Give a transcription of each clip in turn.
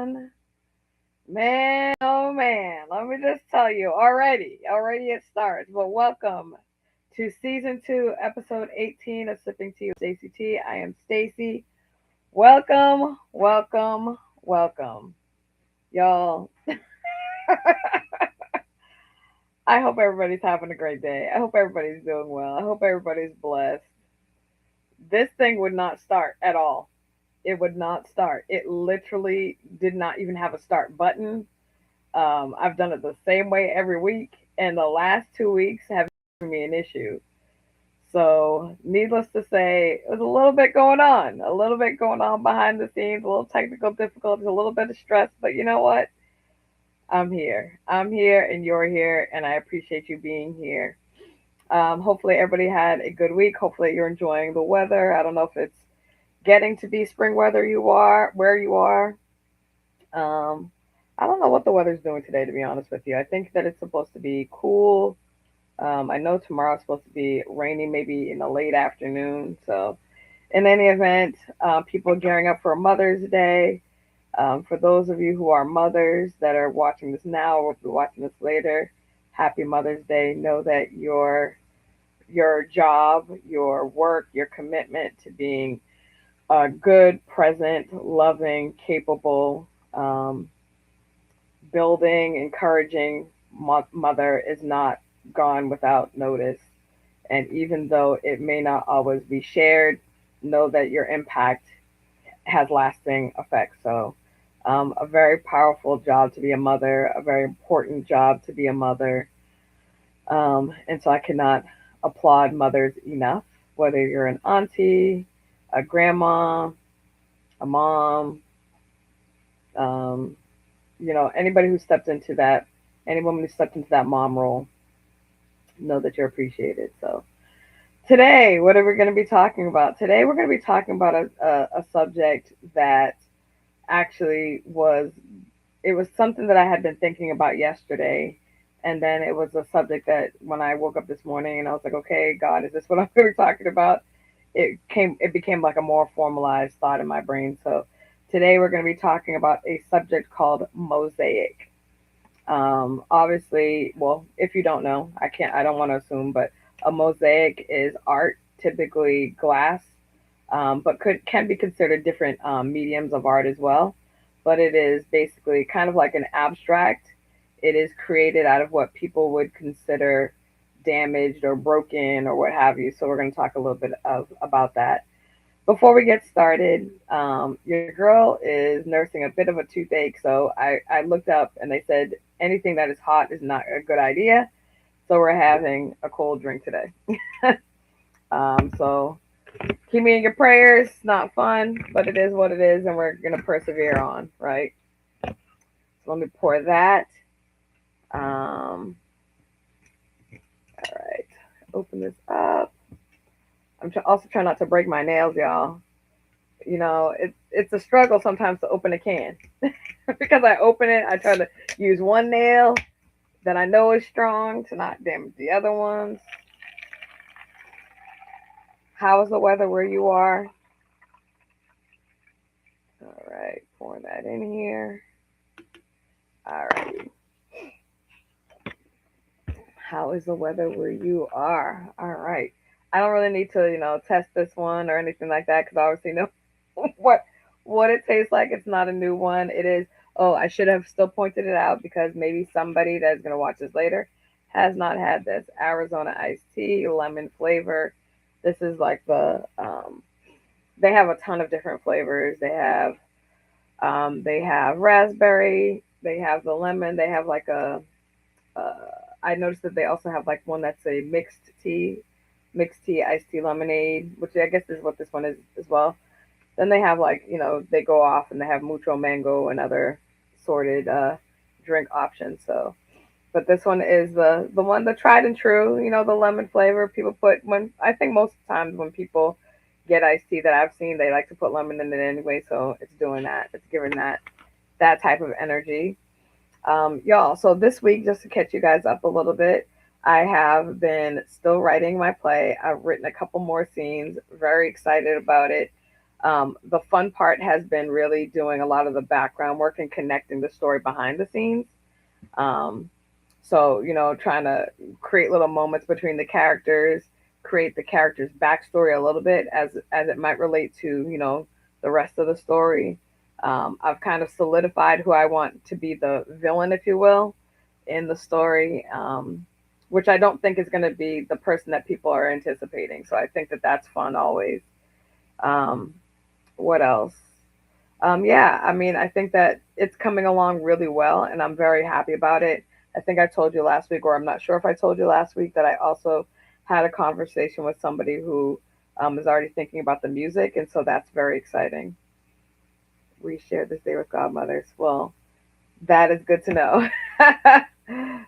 man, man, oh man, let me just tell you already it starts. But welcome to season two, episode 18 of Sipping Tea with Stacey T. I am Stacey. Welcome, welcome, welcome. Y'all, I hope everybody's having a great day. I hope everybody's doing well. I hope everybody's blessed. This thing would not start at all. It would not start. It literally did not even have a start button. I've done it the same way every week, and the last 2 weeks have given me an issue. So, needless to say, there's a little bit going on behind the scenes, a little technical difficulties, a little bit of stress. But you know what? I'm here. I'm here, and you're here, and I appreciate you being here. Hopefully, everybody had a good week. Hopefully, you're enjoying the weather. I don't know if it's getting to be spring weather where you are. Um, I don't know what the weather's doing today, to be honest with you. I think that it's supposed to be cool. I know tomorrow's supposed to be rainy, maybe in the late afternoon. So, in any event, people gearing up for Mother's Day. For those of you who are mothers that are watching this now or will be watching this later, happy Mother's Day. Know that your job, your work, your commitment to being a good, present, loving, capable, building, encouraging mother is not gone without notice. And even though it may not always be shared, know that your impact has lasting effects. So, a very powerful job to be a mother, a very important job to be a mother. And so I cannot applaud mothers enough, whether you're an auntie, a grandma, a mom, um, anybody who stepped into that, any woman who stepped into that mom role, know that you're appreciated. So today, what are we going to be talking about? Today, we're going to be talking about a subject that actually it was something that I had been thinking about yesterday. And then it was a subject that when I woke up this morning and I was like, okay, God, is this what I'm going to be talking about? It became like a more formalized thought in my brain. So today we're going to be talking about a subject called Mosaic. Obviously, well, if you don't know, I don't want to assume, but a mosaic is art, typically glass, but can be considered different mediums of art as well. But it is basically kind of like an abstract. It is created out of what people would consider damaged or broken or what have you. So we're going to talk a little bit about that. Before we get started, your girl is nursing a bit of a toothache. So I looked up and they said anything that is hot is not a good idea. So we're having a cold drink today. So keep me in your prayers. It's not fun, but it is what it is, and we're gonna persevere on, right? So let me pour that. All right. Open this up. Also trying not to break my nails, y'all. It's a struggle sometimes to open a can because I open it. I try to use one nail that I know is strong to not damage the other ones. How is the weather where you are? All right, pouring that in here. All right. How is the weather where you are? All right. I don't really need to, test this one or anything like that because I obviously know what what it tastes like. It's not a new one. It is. Oh, I should have still pointed it out because maybe somebody that's gonna watch this later has not had this Arizona iced tea, lemon flavor. This is like they have a ton of different flavors. They have raspberry. They have the lemon. They have like uh, I noticed that they also have like one that's a mixed tea, iced tea lemonade, which I guess is what this one is as well. Then they have like, they go off and they have mucho mango and other sorted drink options. So, but this one is the one, the tried and true, the lemon flavor. People put when I think most times when people get iced tea that I've seen, they like to put lemon in it anyway. So it's doing that. It's giving that type of energy. Y'all, so this week, just to catch you guys up a little bit, I have been still writing my play. I've written a couple more scenes, very excited about it. The fun part has been really doing a lot of the background work and connecting the story behind the scenes. Um, so, trying to create little moments between the characters, create the character's backstory a little bit as it might relate to, the rest of the story. I've kind of solidified who I want to be the villain, if you will, in the story, which I don't think is going to be the person that people are anticipating. So I think that that's fun always. Um, what else? Yeah, I mean, I think that it's coming along really well, and I'm very happy about it. I think I told you last week, or I'm not sure if I told you last week, that I also had a conversation with somebody who is already thinking about the music, and so that's very exciting. We share this day with godmothers. Well, that is good to know.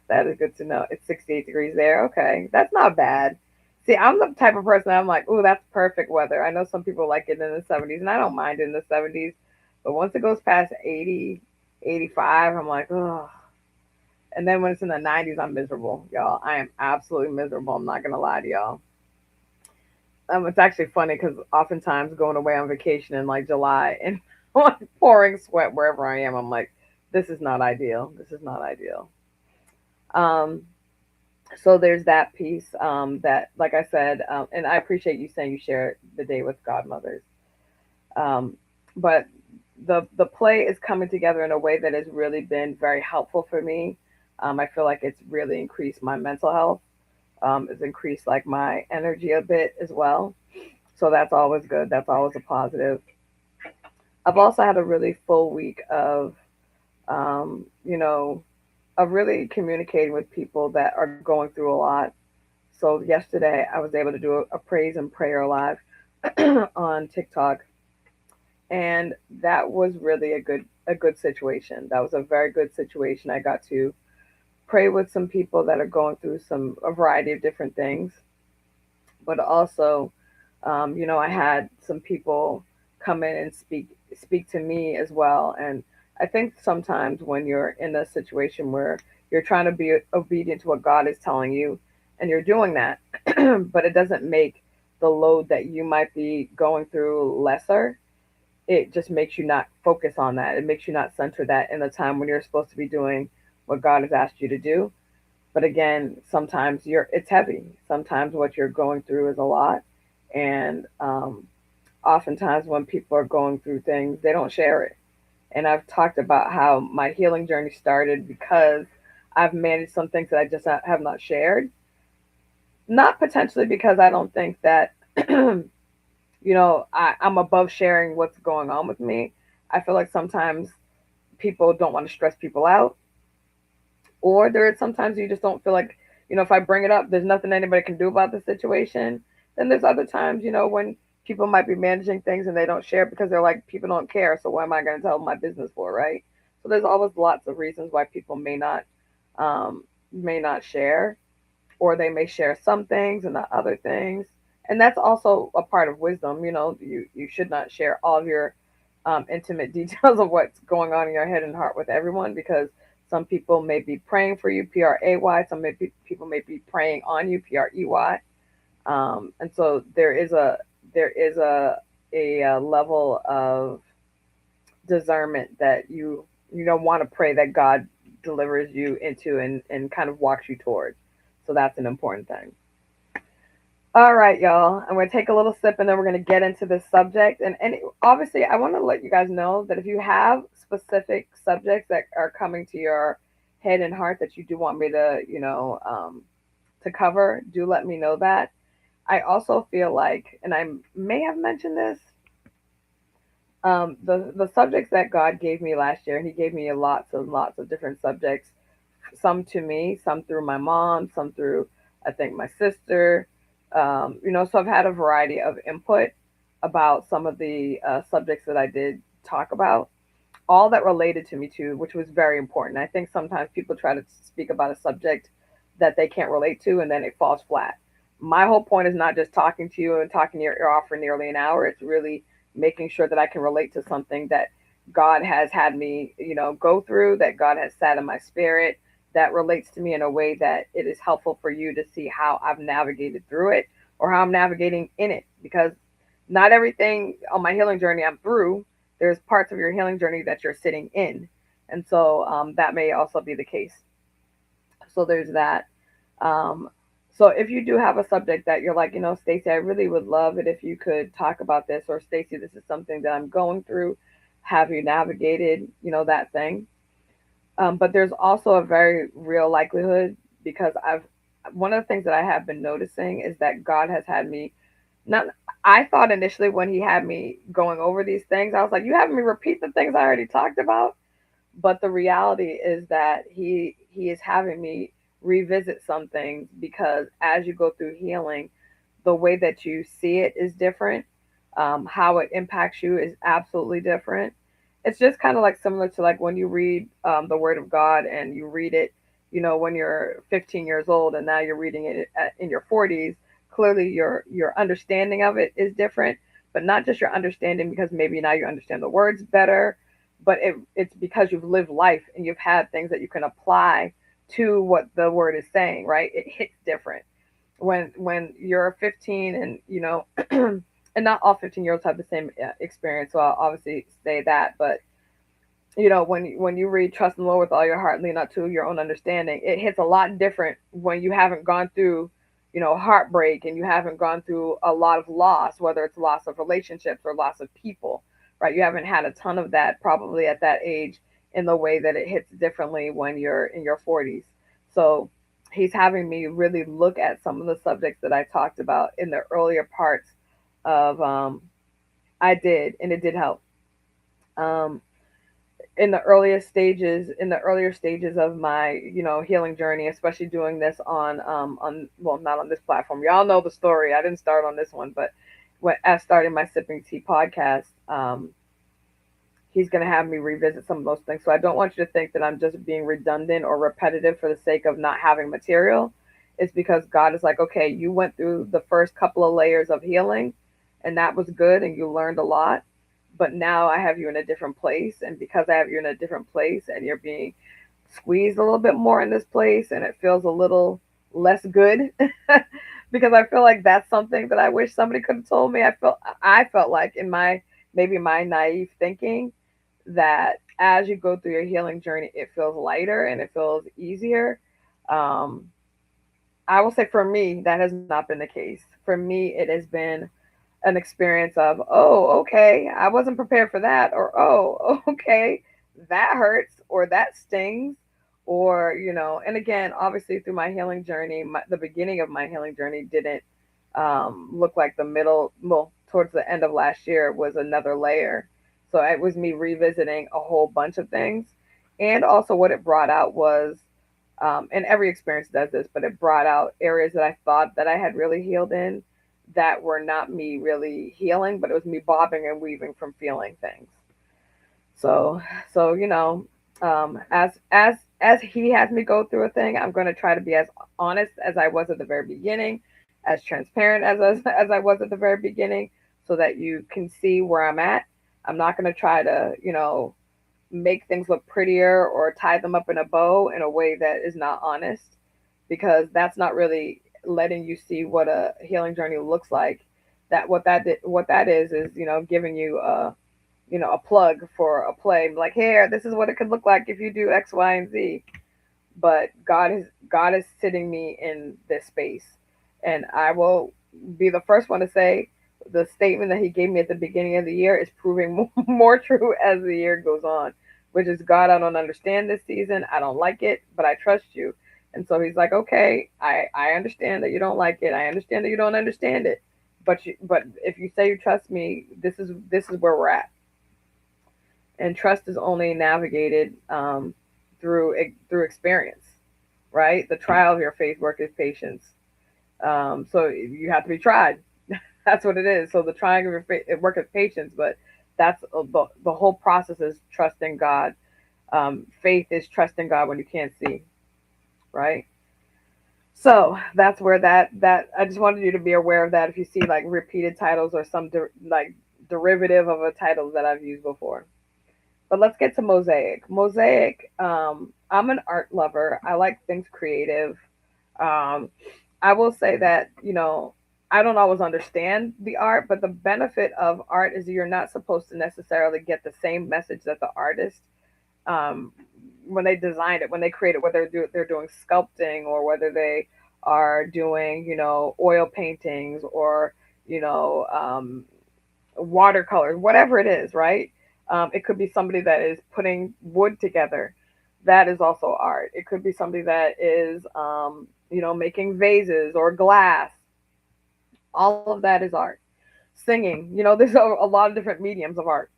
That is good to know. It's 68 degrees there. Okay, that's not bad. See, I'm the type of person I'm like, oh, that's perfect weather. I know some people like it in the 70s, and I don't mind it in the 70s. But once it goes past 80, 85, I'm like, oh. And then when it's in the 90s, I'm miserable, y'all. I am absolutely miserable. I'm not going to lie to y'all. It's actually funny because oftentimes going away on vacation in like July and like pouring sweat wherever I am, I'm like, this is not ideal. This is not ideal. Um, so there's that piece that, like I said, and I appreciate you saying you share the day with godmothers. Um, but the play is coming together in a way that has really been very helpful for me. I feel like it's really increased my mental health. It's increased like my energy a bit as well. So that's always good. That's always a positive. I've also had a really full week of, um, you know, of really communicating with people that are going through a lot. So yesterday I was able to do a praise and prayer live on TikTok, and that was really a good situation. That was a very good situation. I got to pray with some people that are going through a variety of different things, but also, I had some people come in and speak to me as well. And I think sometimes when you're in a situation where you're trying to be obedient to what God is telling you, and you're doing that, but it doesn't make the load that you might be going through lesser. It just makes you not focus on that. It makes you not center that in the time when you're supposed to be doing what God has asked you to do. But again, sometimes it's heavy. Sometimes what you're going through is a lot, and oftentimes when people are going through things, they don't share it. And I've talked about how my healing journey started because I've managed some things that I just have not shared. Not potentially because I don't think that I'm above sharing what's going on with me. I feel like sometimes people don't want to stress people out, or there is sometimes you just don't feel like, if I bring it up, there's nothing anybody can do about the situation. Then there's other times, when people might be managing things and they don't share because they're like, people don't care, so what am I going to tell my business for, right? So there's always lots of reasons why people may not share, or they may share some things and not other things. And that's also a part of wisdom. You should not share all of your intimate details of what's going on in your head and heart with everyone, because some people may be praying for you, PRAY. People may be praying on you, PREY. And so there is a level of discernment that you don't want to pray that God delivers you into and kind of walks you towards. So that's an important thing. All right, y'all. I'm going to take a little sip and then we're going to get into this subject. And obviously, I want to let you guys know that if you have specific subjects that are coming to your head and heart that you do want me to cover, do let me know that. I also feel like, and I may have mentioned this, the subjects that God gave me last year, and He gave me lots and lots of different subjects. Some to me, some through my mom, some through I think my sister. So I've had a variety of input about some of the subjects that I did talk about, all that related to me too, which was very important. I think sometimes people try to speak about a subject that they can't relate to, and then it falls flat. My whole point is not just talking to you and talking your ear off for nearly an hour. It's really making sure that I can relate to something that God has had me, go through, that God has sat in my spirit, that relates to me in a way that it is helpful for you to see how I've navigated through it or how I'm navigating in it. Because Not everything on my healing journey I'm through. There's parts of your healing journey that you're sitting in. And so that may also be the case. So there's that. Um, so if you do have a subject that you're like, Stacey, I really would love it if you could talk about this, or Stacey, this is something that I'm going through. Have you navigated, that thing? But there's also a very real likelihood, because one of the things that I have been noticing is that God has had me, not, I thought initially when he had me going over these things, I was like, you having me repeat the things I already talked about? But the reality is that he is having me revisit some things, because as you go through healing, the way that you see it is different. How it impacts you is absolutely different. It's just kind of like similar to like when you read the Word of God and you read it, when you're 15 years old and now you're reading it in your 40s. Clearly, your understanding of it is different, but not just your understanding because maybe now you understand the words better, but it's because you've lived life and you've had things that you can apply to what the word is saying, right? It hits different when you're 15, and and not all 15-year-olds have the same experience, so I'll obviously say that. But when you read trust in the Lord with all your heart and lean not to your own understanding, it hits a lot different when you haven't gone through heartbreak, and you haven't gone through a lot of loss, whether it's loss of relationships or loss of people, right? You haven't had a ton of that probably at that age, in the way that it hits differently when you're in your 40s. So he's having me really look at some of the subjects that I talked about in the earlier parts of I did, and it did help. um, in the earlier stages of my healing journey, especially doing this on well, not on this platform. Y'all know the story. I didn't start on this one, but when as starting my sipping tea podcast, he's going to have me revisit some of those things. So I don't want you to think that I'm just being redundant or repetitive for the sake of not having material. It's because God is like, okay, you went through the first couple of layers of healing, and that was good, and you learned a lot. But now I have you in a different place. And because I have you in a different place and you're being squeezed a little bit more in this place, and it feels a little less good, because I feel like that's something that I wish somebody could have told me. I felt like in my naive thinking, that as you go through your healing journey, it feels lighter and it feels easier. Um, I will say for me, that has not been the case. For me, it has been an experience of, oh, okay, I wasn't prepared for that, or oh, okay, that hurts, or that stings, or, and again, obviously through my healing journey, the beginning of my healing journey didn't look like the middle, well, towards the end of last year was another layer. So it was me revisiting a whole bunch of things. And also, what it brought out was, and every experience does this, but it brought out areas that I thought that I had really healed in, that were not me really healing, but it was me bobbing and weaving from feeling things. So, so as he has me go through a thing, I'm going to try to be as honest as I was at the very beginning, as transparent as I was at the very beginning, so that you can see where I'm at. I'm not going to try to make things look prettier or tie them up in a bow in a way that is not honest, because that's not really letting you see what a healing journey looks like. What that is giving you a plug for a play, like, here, this is what it could look like if you do X, Y, and Z. But God is sitting me in this space, and I will be the first one to say the statement that He gave me at the beginning of the year is proving more true as the year goes on, which is, God, I don't understand this season. I don't like it, but I trust you. And so He's like, okay, I understand that you don't like it. I understand that you don't understand it. But if you say you trust me, this is where we're at. And trust is only navigated through experience, right? The trial of your faith work is patience. So you have to be tried. That's what it is. So the trying of your faith it work is patience, but that's the whole process is trusting God. Faith is trusting God when you can't see, right? So that's where that I just wanted you to be aware of that. If you see like repeated titles or some like derivative of a title that I've used before. But let's get to Mosaic. Mosaic, I'm an art lover. I like things creative. Um, I will say that, I don't always understand the art, but the benefit of art is you're not supposed to necessarily get the same message that the artist, um, when they designed it, when they create it, whether they're doing sculpting or whether they are doing, oil paintings or, you know, watercolors, whatever it is, right? It could be somebody that is putting wood together. That is also art. It could be somebody that is, making vases or glass. All of that is art. Singing, there's a lot of different mediums of art.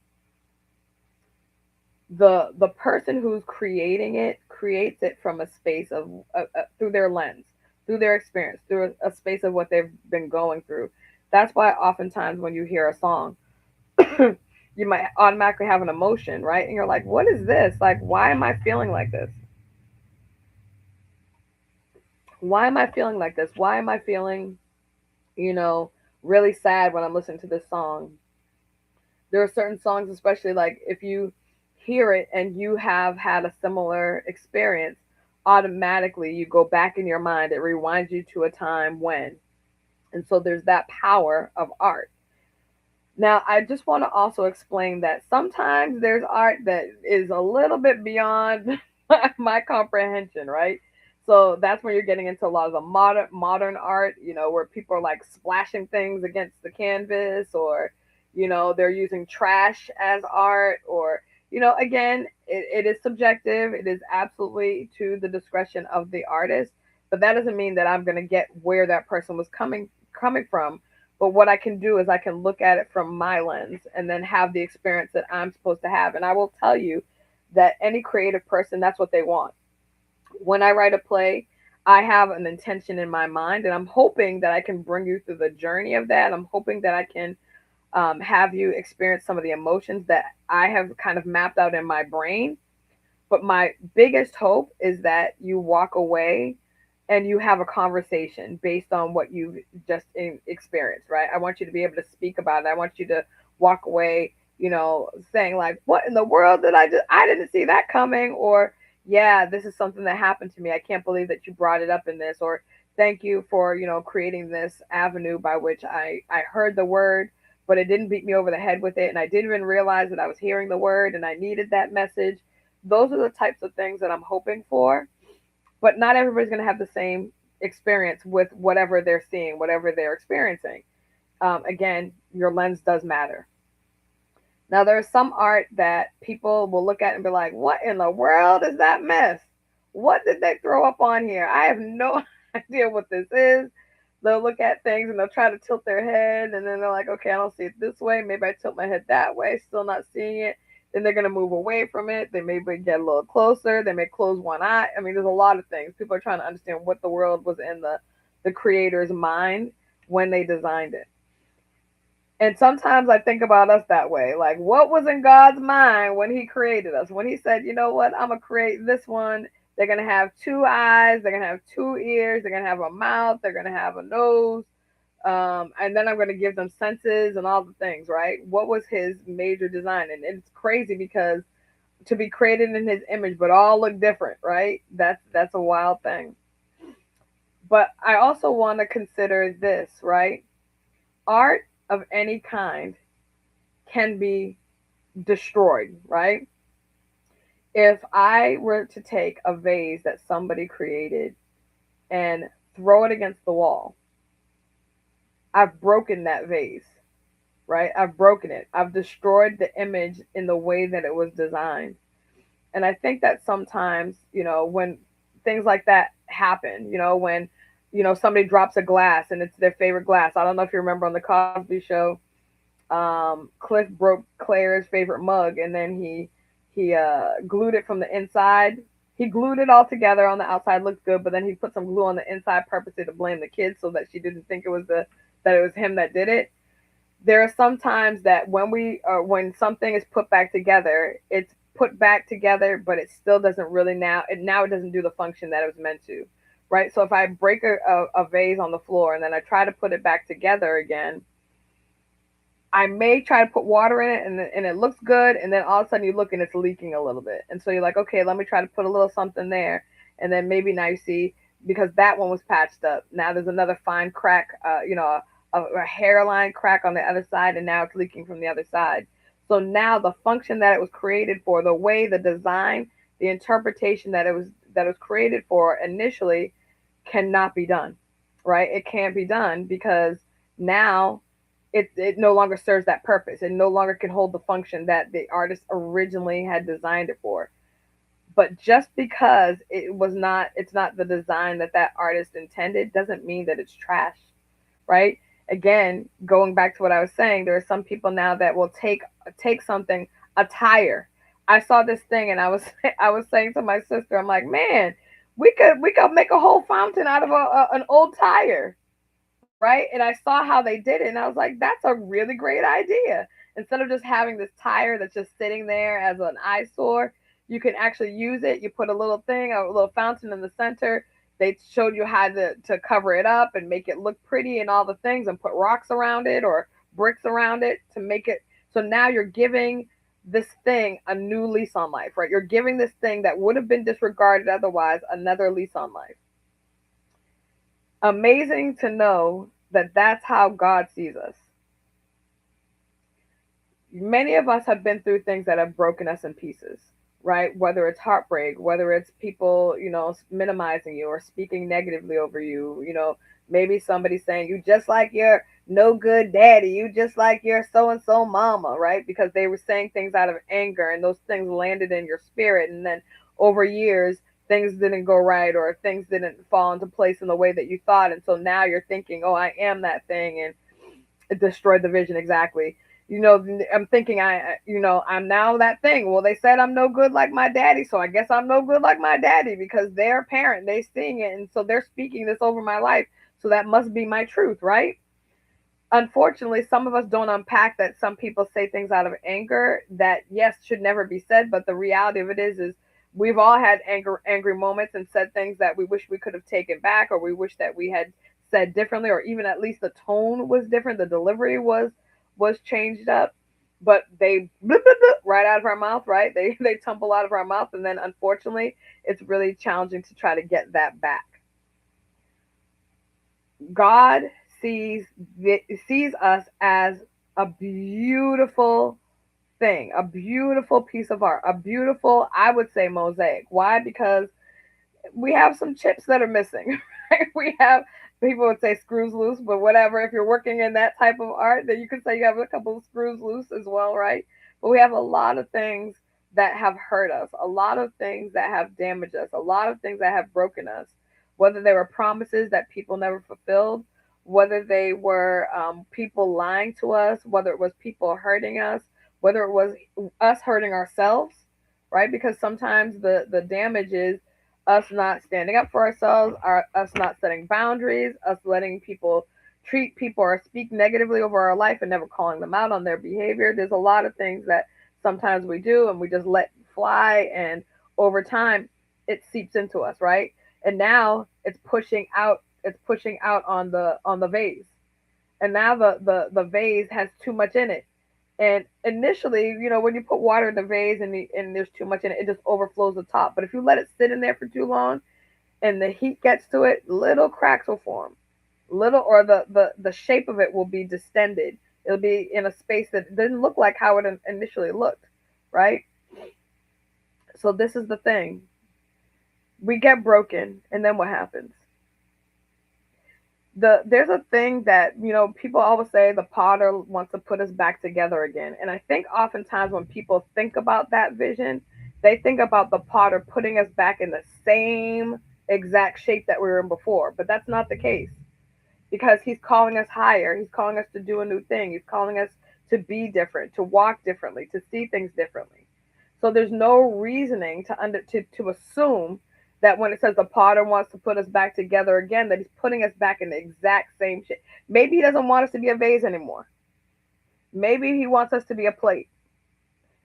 The person who's creating it creates it from a space of, through their lens, through their experience, through a space of what they've been going through. That's why oftentimes when you hear a song, you might automatically have an emotion, right? And you're like, what is this? Like, why am I feeling like this? Why am I feeling like this? Why am I feeling, you know, really sad when I'm listening to this song? There are certain songs, especially like if you hear it and you have had a similar experience, automatically you go back in your mind. It rewinds you to a time when. And so there's that power of art. Now, I just want to also explain that sometimes there's art that is a little bit beyond my comprehension, right? So that's when you're getting into a lot of the modern art, where people are like splashing things against the canvas, or they're using trash as art, or again, it is subjective. It is absolutely to the discretion of the artist, but that doesn't mean that I'm going to get where that person was coming from. But what I can do is I can look at it from my lens and then have the experience that I'm supposed to have. And I will tell you that any creative person, that's what they want. When I write a play, I have an intention in my mind, and I'm hoping that I can bring you through the journey of that. I'm hoping that I can, have you experience some of the emotions that I have kind of mapped out in my brain. But my biggest hope is that you walk away and you have a conversation based on what you've just experienced, right? I want you to be able to speak about it. I want you to walk away, saying like, "What in the world did I just? I didn't see that coming," or "Yeah, this is something that happened to me. I can't believe that you brought it up in this," or "Thank you for creating this avenue by which I heard the word, but it didn't beat me over the head with it, and I didn't even realize that I was hearing the word, and I needed that message." Those are the types of things that I'm hoping for, but not everybody's going to have the same experience with whatever they're seeing, whatever they're experiencing. Again, your lens does matter. Now, there's some art that people will look at and be like, what in the world is that mess? What did they throw up on here? I have no idea what this is. They'll look at things and they'll try to tilt their head, and then they're like, okay, I don't see it this way. Maybe I tilt my head that way, still not seeing it. Then they're going to move away from it. They maybe get a little closer. They may close one eye. I mean, there's a lot of things. People are trying to understand what the world was in the creator's mind when they designed it. And sometimes I think about us that way. Like, what was in God's mind when He created us? When He said, you know what, I'm going to create this one. They're going to have two eyes. They're going to have two ears. They're going to have a mouth. They're going to have a nose. And then I'm going to give them senses and all the things, right? What was His major design? And it's crazy because to be created in His image, but all look different, right? That's a wild thing. But I also want to consider this, right? Art of any kind can be destroyed, right? If I were to take a vase that somebody created and throw it against the wall, I've broken that vase, right? I've broken it. I've destroyed the image in the way that it was designed. And I think that sometimes, when things like that happen, when, somebody drops a glass and it's their favorite glass. I don't know if you remember on the Cosby Show, Cliff broke Claire's favorite mug, and then he glued it from the inside. He glued it all together on the outside, looked good, but then he put some glue on the inside purposely to blame the kids so that she didn't think that it was him that did it. There are some times that when something is put back together, it's put back together, but it still doesn't really now it doesn't do the function that it was meant to, right? So if I break a vase on the floor and then I try to put it back together again, I may try to put water in it, and it looks good, and then all of a sudden you look and it's leaking a little bit, and so you're like, okay, let me try to put a little something there, and then maybe now you see, because that one was patched up, now there's another fine crack, a hairline crack on the other side, and now it's leaking from the other side. So now the function that it was created for, the way, the design, the interpretation that it was created for initially cannot be done. Right? It can't be done because now it no longer serves that purpose. It no longer can hold the function that the artist originally had designed it for. But just because it's not the design that that artist intended doesn't mean that it's trash, right? Again, going back to what I was saying, there are some people now that will take something, a tire. I saw this thing and I was I was saying to my sister, I'm like, man, we could make a whole fountain out of an old tire, right? And I saw how they did it, and I was like, that's a really great idea. Instead of just having this tire that's just sitting there as an eyesore, you can actually use it. You put a little thing, a little fountain in the center. They showed you how to cover it up and make it look pretty and all the things, and put rocks around it or bricks around it to make it. So now you're giving this thing a new lease on life, right? You're giving this thing that would have been disregarded otherwise another lease on life. Amazing to know that that's how God sees us. Many of us have been through things that have broken us in pieces, right? Whether it's heartbreak, whether it's people, minimizing you or speaking negatively over you, maybe somebody saying you just like your no good daddy, you just like your so and so mama, right? Because they were saying things out of anger and those things landed in your spirit. And then over years, things didn't go right or things didn't fall into place in the way that you thought. And so now you're thinking, oh, I am that thing. And it destroyed the vision exactly. I'm thinking I'm now that thing. Well, they said I'm no good like my daddy, so I guess I'm no good like my daddy because they're a parent, they seeing it, and so they're speaking this over my life. So that must be my truth, right? Unfortunately, some of us don't unpack that some people say things out of anger that yes should never be said, but the reality of it is we've all had angry moments and said things that we wish we could have taken back, or we wish that we had said differently, or even at least the tone was different, the delivery was changed up, but they blip, blip, blip, right out of our mouth, right? They tumble out of our mouth, and then unfortunately it's really challenging to try to get that back. God sees sees us as a beautiful thing, a beautiful piece of art, a beautiful, I would say, mosaic. Why? Because we have some chips that are missing. Right? We have, people would say screws loose, but whatever. If you're working in that type of art, then you could say you have a couple of screws loose as well, right? But we have a lot of things that have hurt us, a lot of things that have damaged us, a lot of things that have broken us, whether they were promises that people never fulfilled, whether they were people lying to us, whether it was people hurting us, whether it was us hurting ourselves, right? Because sometimes the damage is us not standing up for ourselves, us not setting boundaries, us letting people treat people or speak negatively over our life and never calling them out on their behavior. There's a lot of things that sometimes we do and we just let fly, and over time it seeps into us, right? And now it's pushing out on the vase. And now the vase has too much in it. And initially, when you put water in the vase and there's too much in it, it just overflows the top. But if you let it sit in there for too long and the heat gets to it, little cracks will form. Little, or the shape of it will be distended. It'll be in a space that didn't look like how it initially looked, right? So this is the thing. We get broken, and then what happens? There's a thing that people always say, the potter wants to put us back together again, and I think oftentimes when people think about that vision, they think about the potter putting us back in the same exact shape that we were in before, but that's not the case, because he's calling us higher, he's calling us to do a new thing, he's calling us to be different, to walk differently, to see things differently. So there's no reasoning to assume that when it says the potter wants to put us back together again, that he's putting us back in the exact same shape. Maybe he doesn't want us to be a vase anymore. Maybe he wants us to be a plate.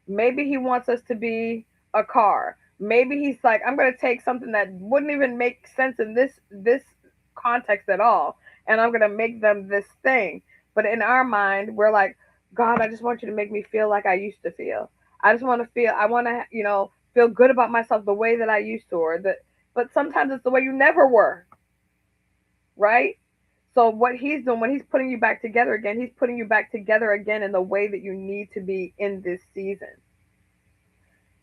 Maybe he wants us to be a car. Maybe he's like, I'm going to take something that wouldn't even make sense in this context at all, and I'm going to make them this thing. But in our mind, we're like, God, I just want you to make me feel like I used to feel. I just want to feel. I want to, feel good about myself the way that I used to, or that. But sometimes it's the way you never were, right? So what he's doing when he's putting you back together again, he's putting you back together again in the way that you need to be in this season.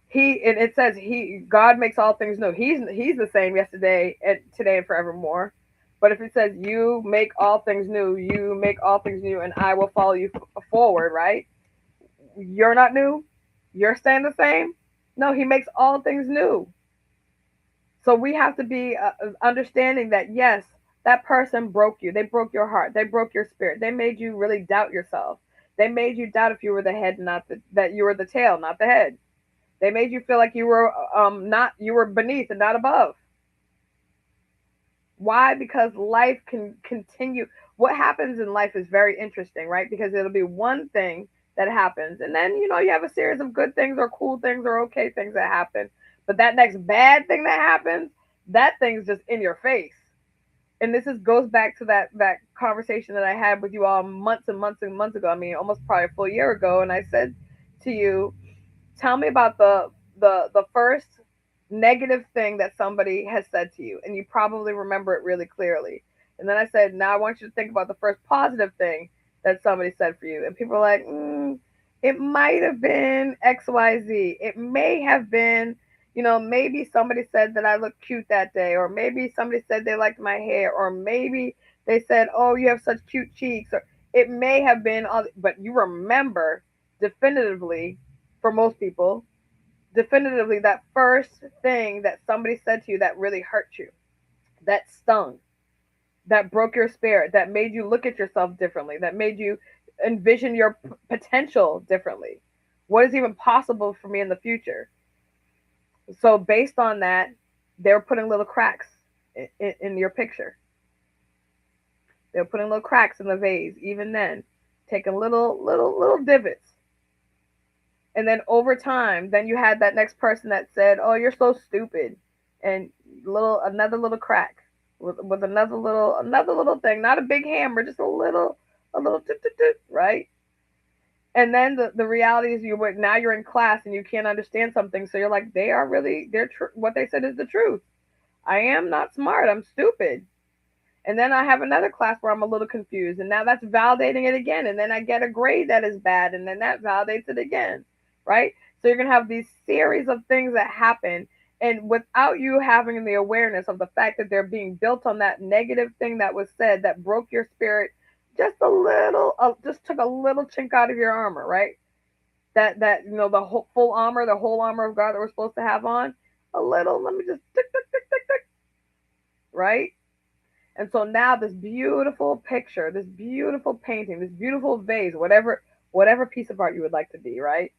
He and it says he God makes all things new. He's the same yesterday and today and forevermore. But if it says you make all things new, you make all things new, and I will follow you forward, right? You're not new. You're staying the same. No, he makes all things new. So we have to be understanding that yes, that person broke you. They broke your heart. They broke your spirit. They made you really doubt yourself. They made you doubt if you were the head, not that you were the tail, not the head. They made you feel like you were not you were beneath and not above. Why? Because life can continue. What happens in life is very interesting, right? Because it'll be one thing that happens, and then you have a series of good things or cool things or okay things that happen. But that next bad thing that happens, that thing's just in your face. And this is goes back to that conversation that I had with you all months and months and months ago. I mean, almost probably a full year ago, and I said to you, tell me about the first negative thing that somebody has said to you, and you probably remember it really clearly. And then I said, now I want you to think about the first positive thing that somebody said for you. And people are like, it might have been XYZ. It may have been, maybe somebody said that I looked cute that day, or maybe somebody said they liked my hair, or maybe they said, oh, you have such cute cheeks, or it may have been all, but you remember definitively, for most people, definitively that first thing that somebody said to you that really hurt you, that stung, that broke your spirit, that made you look at yourself differently, that made you envision your potential differently. What is even possible for me in the future? So, based on that, they're putting little cracks in your picture. They're putting little cracks in the vase, even then, taking little divots. And then over time, then you had that next person that said, "Oh, you're so stupid," and another little crack with another little thing, not a big hammer, just a little right. And then the reality is now you're in class and you can't understand something, so you're like, they are really what they said is the truth. I am not smart. I'm stupid. And then I have another class where I'm a little confused, and now that's validating it again. And then I get a grade that is bad, and then that validates it again, right? So you're going to have these series of things that happen, and without you having the awareness of the fact that they're being built on that negative thing that was said that broke your spirit just a little, just took a little chink out of your armor, right? That the full armor, the whole armor of God that we're supposed to have on, a little. Let me just tick tick tick tick tick, right? And so now this beautiful picture, this beautiful painting, this beautiful vase, whatever piece of art you would like to be, right?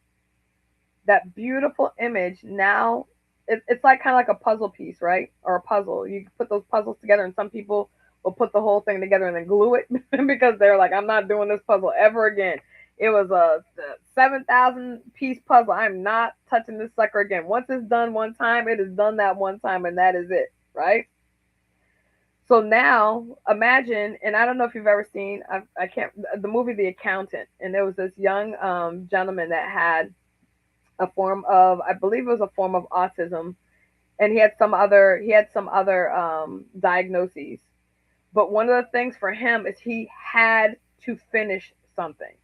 That beautiful image now it's like kind of like a puzzle piece, right? Or a puzzle. You put those puzzles together, and some people will put the whole thing together and then glue it because they're like, I'm not doing this puzzle ever again. It was a 7,000 piece puzzle. I'm not touching this sucker again. Once it's done one time, it is done that one time, and that is it, right? So now imagine, and I don't know if you've ever seen, I can't, the movie The Accountant, and there was this young gentleman that had a form of, I believe it was a form of autism, and he had some other diagnoses. But one of the things for him is he had to finish something,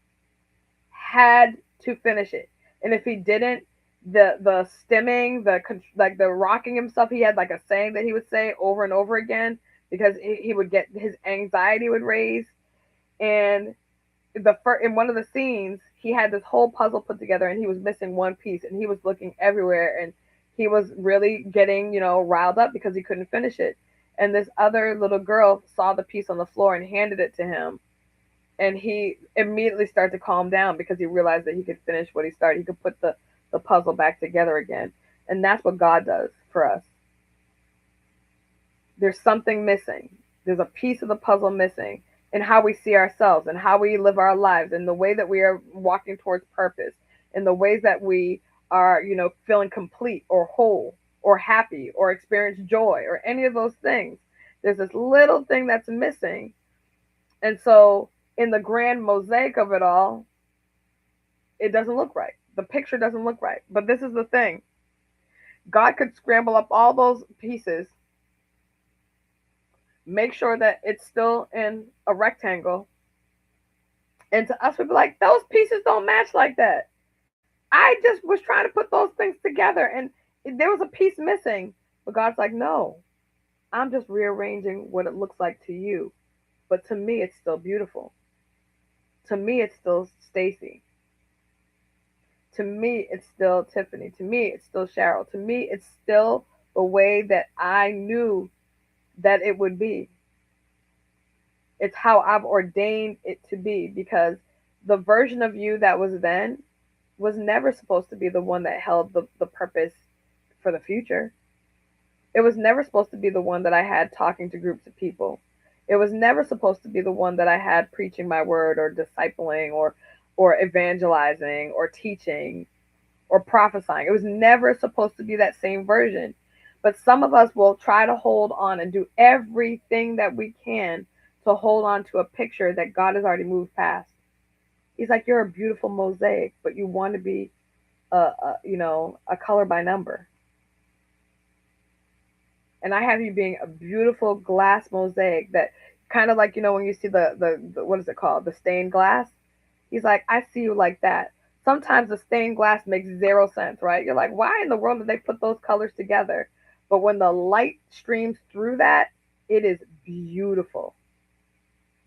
had to finish it, and if he didn't, the stimming, like the rocking himself, he had like a saying that he would say over and over again because he would get his anxiety would raise. And in one of the scenes, he had this whole puzzle put together, and he was missing one piece, and he was looking everywhere, and he was really getting riled up because he couldn't finish it. And this other little girl saw the piece on the floor and handed it to him, and he immediately started to calm down because he realized that he could finish what he started. He could put the puzzle back together again. And that's what God does for us. There's something missing. There's a piece of the puzzle missing in how we see ourselves and how we live our lives and the way that we are walking towards purpose and the ways that we are, feeling complete or whole or happy or experience joy or any of those things. There's this little thing that's missing. And so in the grand mosaic of it all, it doesn't look right. The picture doesn't look right. But this is the thing. God could scramble up all those pieces Make sure that it's still in a rectangle. And to us, we'd be like, those pieces don't match like that. I just was trying to put those things together and there was a piece missing. But God's like, no, I'm just rearranging what it looks like to you. But to me, it's still beautiful. To me, it's still Stacy. To me, it's still Tiffany. To me, it's still Cheryl. To me, it's still the way that I knew that it would be. It's how I've ordained it to be because the version of you that was then was never supposed to be the one that held the purpose for the future. It was never supposed to be the one that I had talking to groups of people. It was never supposed to be the one that I had preaching my word or discipling or evangelizing or teaching or prophesying. It was never supposed to be that same version. But some of us will try to hold on and do everything that we can to hold on to a picture that God has already moved past. He's like, you're a beautiful mosaic, but you want to be a color by number. And I have you being a beautiful glass mosaic that kind of like, when you see the what is it called? The stained glass. He's like, I see you like that. Sometimes the stained glass makes zero sense, right? You're like, why in the world did they put those colors together? But when the light streams through that, it is beautiful.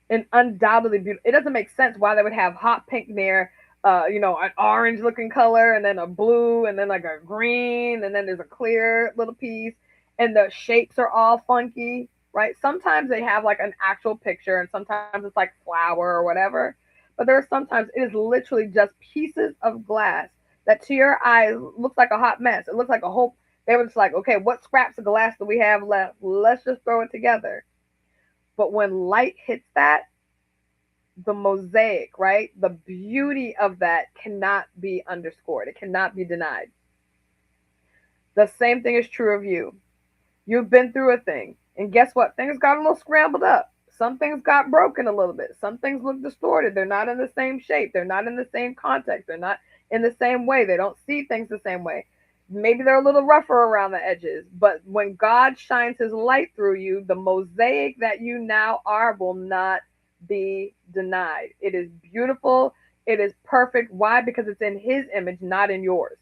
And undoubtedly beautiful. It doesn't make sense why they would have hot pink there, an orange looking color, and then a blue, and then like a green, and then there's a clear little piece, and the shapes are all funky, right? Sometimes they have like an actual picture, and sometimes it's like flower or whatever. But there are sometimes it is literally just pieces of glass that to your eyes looks like a hot mess. It looks like a whole. They were just like, okay, what scraps of glass do we have left? Let's just throw it together. But when light hits that, the mosaic, right? The beauty of that cannot be underscored. It cannot be denied. The same thing is true of you. You've been through a thing. And guess what? Things got a little scrambled up. Some things got broken a little bit. Some things look distorted. They're not in the same shape. They're not in the same context. They're not in the same way. They don't see things the same way. Maybe they're a little rougher around the edges. But when God shines his light through you, the mosaic that you now are will not be denied. It is beautiful. It is perfect. Why? Because it's in his image, not in yours.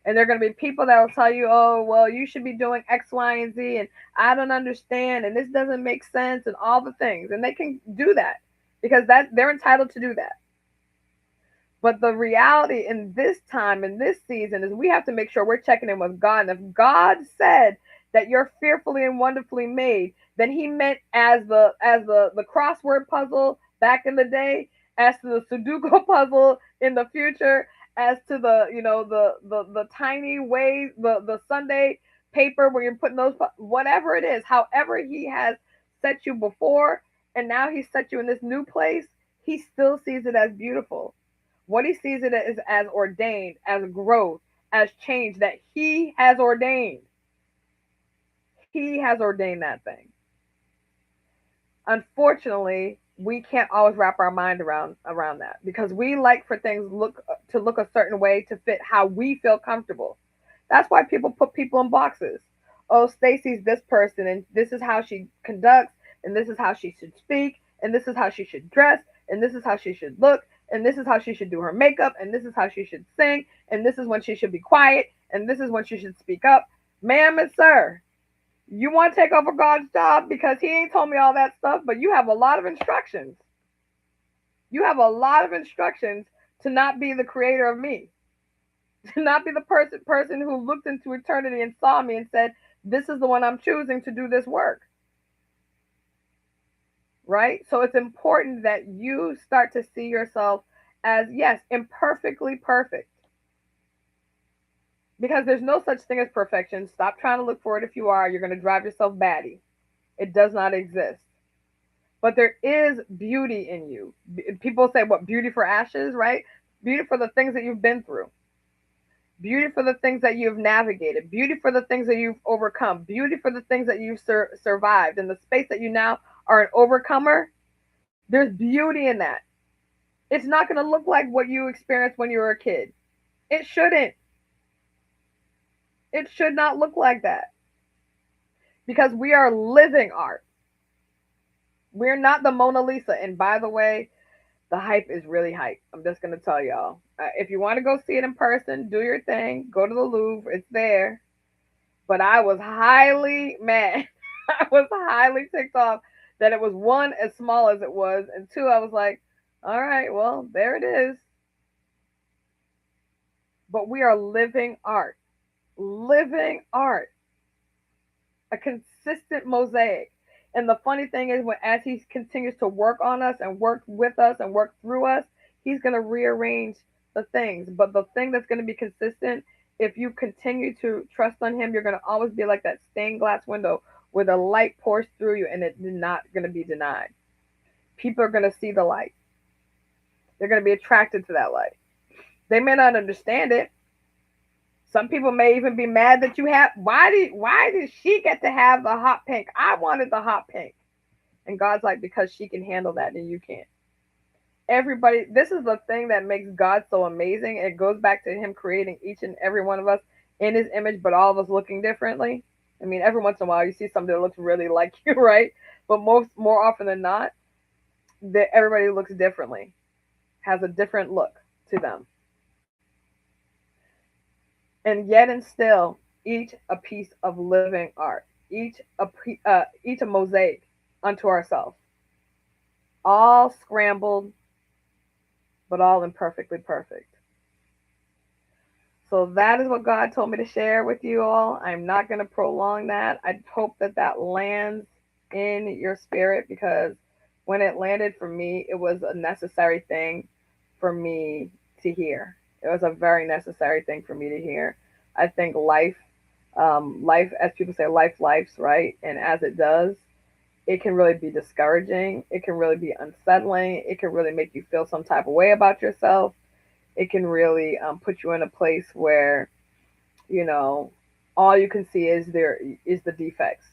And there are going to be people that will tell you, oh, well, you should be doing X, Y, and Z, and I don't understand, and this doesn't make sense, and all the things. And they can do that because they're entitled to do that. But the reality in this time, in this season, is we have to make sure we're checking in with God. And if God said that you're fearfully and wonderfully made, then he meant as the crossword puzzle back in the day, as to the Sudoku puzzle in the future, as to the tiny ways, the Sunday paper where you're putting those, whatever it is, however he has set you before, and now he set you in this new place, he still sees it as beautiful. What he sees it as ordained, as growth, as change that he has ordained. He has ordained that thing. Unfortunately, we can't always wrap our mind around that because we like for things look a certain way to fit how we feel comfortable. That's why people put people in boxes. Oh, Stacy's this person, and this is how she conducts, and this is how she should speak, and this is how she should dress, and this is how she should look, and this is how she should do her makeup, and this is how she should sing, and this is when she should be quiet, and this is when she should speak up. Ma'am and sir, you want to take over God's job because he ain't told me all that stuff, but you have a lot of instructions. You have a lot of instructions to not be the creator of me, to not be the person who looked into eternity and saw me and said, this is the one I'm choosing to do this work. Right? So it's important that you start to see yourself as, yes, imperfectly perfect. Because there's no such thing as perfection. Stop trying to look for it. If you are, you're going to drive yourself batty. It does not exist. But there is beauty in you. People say, what, beauty for ashes, right? Beauty for the things that you've been through. Beauty for the things that you've navigated. Beauty for the things that you've overcome. Beauty for the things that you've survived. In the space that you now are an overcomer, there's beauty in that. It's not going to look like what you experienced when you were a kid. It shouldn't. It should not look like that. Because we are living art. We're not the Mona Lisa. And by the way, the hype is really hype. I'm just going to tell y'all. If you want to go see it in person, do your thing. Go to the Louvre. It's there. But I was highly mad. I was highly ticked off that it was one, as small as it was, and two, I was like, all right, well, there it is. But we are living art. Living art. A consistent mosaic. And the funny thing is, when as he continues to work on us and work with us and work through us, he's going to rearrange the things. But the thing that's going to be consistent, if you continue to trust on him, you're going to always be like that stained glass window where the light pours through you and it's not going to be denied. People are going to see the light. They're going to be attracted to that light. They may not understand it. Some people may even be mad that you have. Why did she get to have the hot pink? I wanted the hot pink. And God's like, because she can handle that and you can't. Everybody, this is the thing that makes God so amazing. It goes back to him creating each and every one of us in his image, but all of us looking differently. I mean, every once in a while you see somebody that looks really like you, right? But more often than not, that everybody looks differently, has a different look to them. And yet and still, each a piece of living art, each a mosaic unto ourselves, all scrambled, but all imperfectly perfect. So that is what God told me to share with you all. I'm not going to prolong that. I hope that that lands in your spirit, because when it landed for me, it was a necessary thing for me to hear. It was a very necessary thing for me to hear. I think life, as people say, life, right? And as it does, it can really be discouraging. It can really be unsettling. It can really make you feel some type of way about yourself. It can really put you in a place where, you know, all you can see is the defects.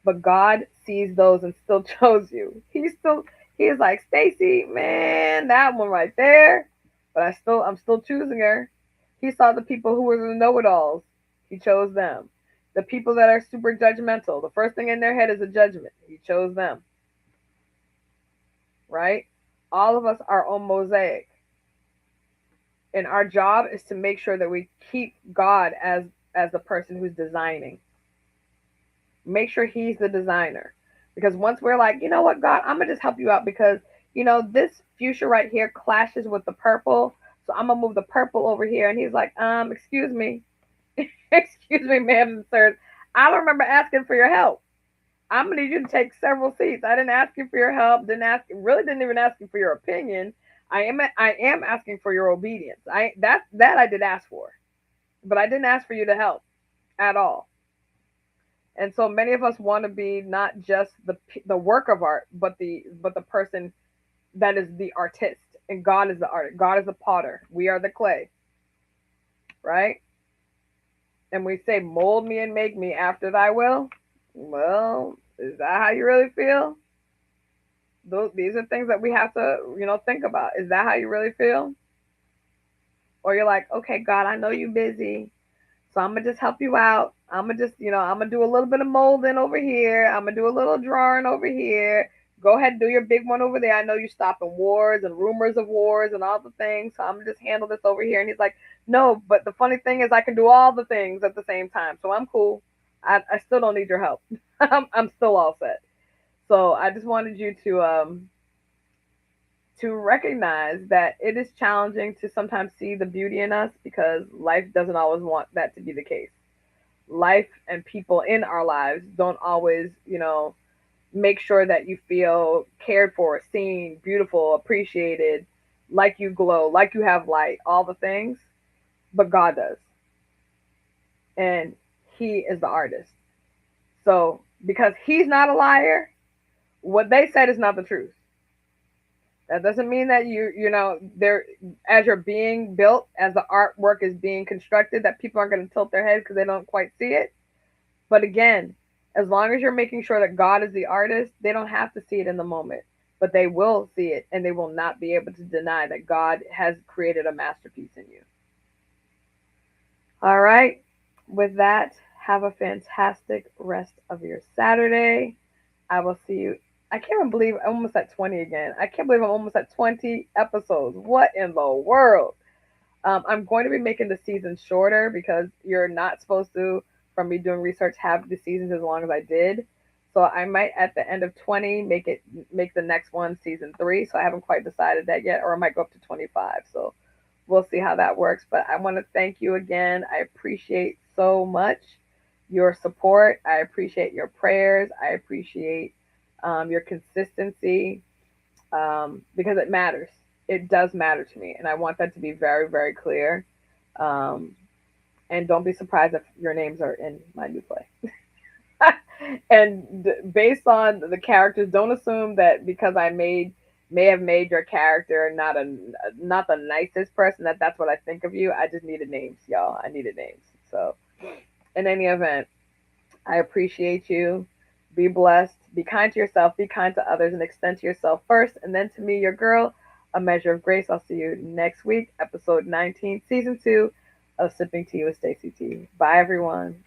But God sees those and still chose you. He's like, Stacy, man, that one right there. But I'm still choosing her. He saw the people who were the know-it-alls. He chose them. The people that are super judgmental, the first thing in their head is a judgment. He chose them. Right? All of us are on mosaic. And our job is to make sure that we keep God as the person who's designing. Make sure he's the designer. Because once we're like, you know what, God, I'm gonna just help you out because this fuchsia right here clashes with the purple. So I'm gonna move the purple over here. And he's like, excuse me. Excuse me, ma'am and sir. I don't remember asking for your help. I'm gonna need you to take several seats. I didn't ask you for your help. Didn't even ask you for your opinion. I am asking for your obedience. That I did ask for, but I didn't ask for you to help at all. And so many of us want to be not just the work of art, but the person that is the artist, and God is the artist. God is the potter. We are the clay, right? And we say, "Mold me and make me after Thy will." Well, is that how you really feel? These are things that we have to, think about. Is that how you really feel? Or you're like, okay, God, I know you're busy, so I'm gonna just help you out. I'm gonna just, I'm gonna do a little bit of molding over here. I'm gonna do a little drawing over here. Go ahead and do your big one over there. I know you're stopping wars and rumors of wars and all the things, so I'm gonna just handle this over here. And he's like, no, but the funny thing is, I can do all the things at the same time, so I'm cool. I still don't need your help. I'm still all set. So I just wanted you to recognize that it is challenging to sometimes see the beauty in us, because life doesn't always want that to be the case. Life and people in our lives don't always, make sure that you feel cared for, seen, beautiful, appreciated, like you glow, like you have light, all the things. But God does. And He is the artist. So, because He's not a liar, what they said is not the truth. That doesn't mean that there, as you're being built, as the artwork is being constructed, that people aren't going to tilt their heads because they don't quite see it. But again, as long as you're making sure that God is the artist, they don't have to see it in the moment, but they will see it, and they will not be able to deny that God has created a masterpiece in you. All right. With that, have a fantastic rest of your Saturday. I will see you I can't even believe I'm almost at 20 again. I can't believe I'm almost at 20 episodes. What in the world? I'm going to be making the seasons shorter because you're not supposed to, from me doing research, have the seasons as long as I did. So I might at the end of 20 make the next one season 3. So I haven't quite decided that yet, or I might go up to 25. So we'll see how that works. But I want to thank you again. I appreciate so much your support. I appreciate your prayers. I appreciate your consistency because it matters. It does matter to me, and I want that to be very, very clear. Um, and don't be surprised if your names are in my new play. And based on the characters, don't assume that because I may have made your character not the nicest person that that's what I think of you. I just needed names, y'all. I needed names. So, in any event, I appreciate you. Be blessed. Be kind to yourself. Be kind to others and extend to yourself first. And then to me, your girl, a measure of grace. I'll see you next week, episode 19, season 2 of Sipping Tea with Stacey T. Bye, everyone.